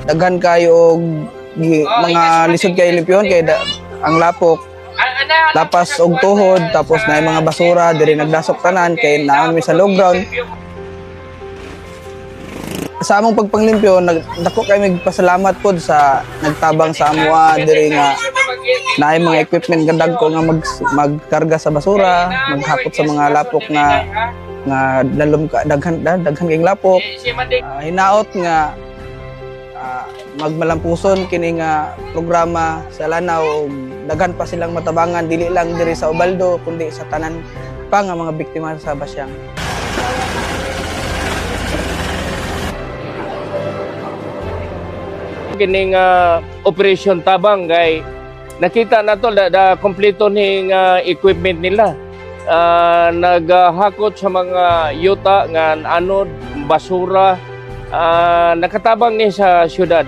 daghan kayo og mga lisod kay limpyon kay ang lapok lapas og tuhod, tapos na mga basura diri nagdasok tanan kay naami sa low ground. Sa among pagpanglimpyo, dako kay magpasalamat pod sa nagtabang sa amoa diri nga naay mga equipment gandag ko nga magkarga sa basura, maghakot sa mga lapok nga lalom ka daghan kayong lapok. Hinaot nga magmalampuson kini nga programa sa Lanao, daghan pa silang matabangan dili lang diri sa Ubaldo kundi sa tanan pa nga mga biktima sa Basyang. Kining operation tabang kay nakita nato da kompleto ning equipment nila. Naghakot sa mga yuta nga anod, basura, nakatabang ni sa syudad.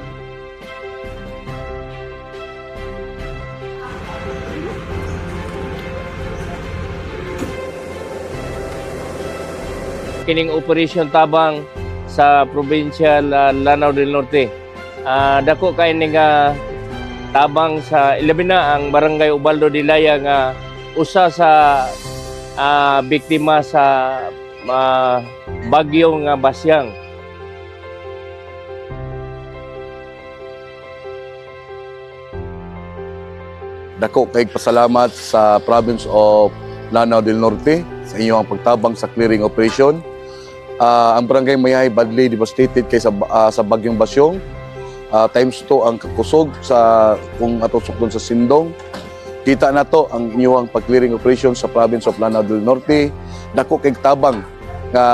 Kining operation tabang sa probinsya Lanao del Norte. Dako kay ning tabang sa ilabi na ang barangay Ubaldo de Laya nga usa sa biktima sa bagyong Basyang. Dako kay pasalamat sa province of Lanao del Norte sa inyong pagtabang sa clearing operation. Ang barangay Mayahay badly devastated kay sa bagyong Basyong. Times 2 ang kakusog sa kung atusok doon sa Sindong. Kita na to ang inyong pag-clearing operation sa province of Lanao del Norte. Dako kay tabang nga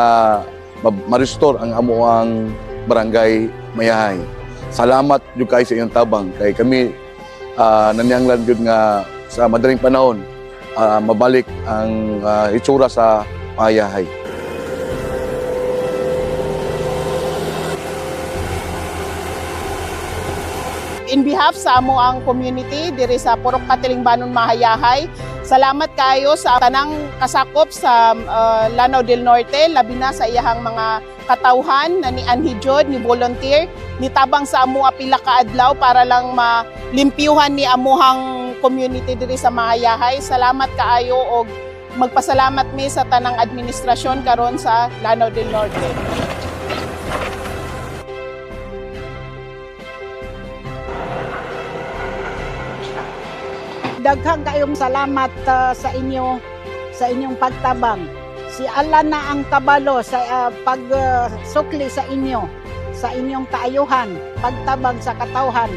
ma-restore ang amuang barangay Mayahay. Salamat jud kay sa inyong tabang kay kami nangyanglan jud nga sa madaling panahon mabalik ang itsura sa Mayahay. In behalf sa amo ang community diri sa Purok Katilingbanon Mahayahay, salamat kayo sa tanang kasakop sa Lanao del Norte, labi na sa iyahang mga katawhan na ni anhijod, ni volunteer, ni tabang sa amo pila ka adlaw para lang malimpyuhan ni amuhang community diri sa Mahayahay. Salamat kaayo og magpasalamat mi sa tanang administrasyon karon sa Lanao del Norte. Daghang kayong salamat sa inyong pagtabang. Si Allah na ang kabalo sa pagsukli sa inyo, sa inyong kaayuhan, pagtabang sa katawhan.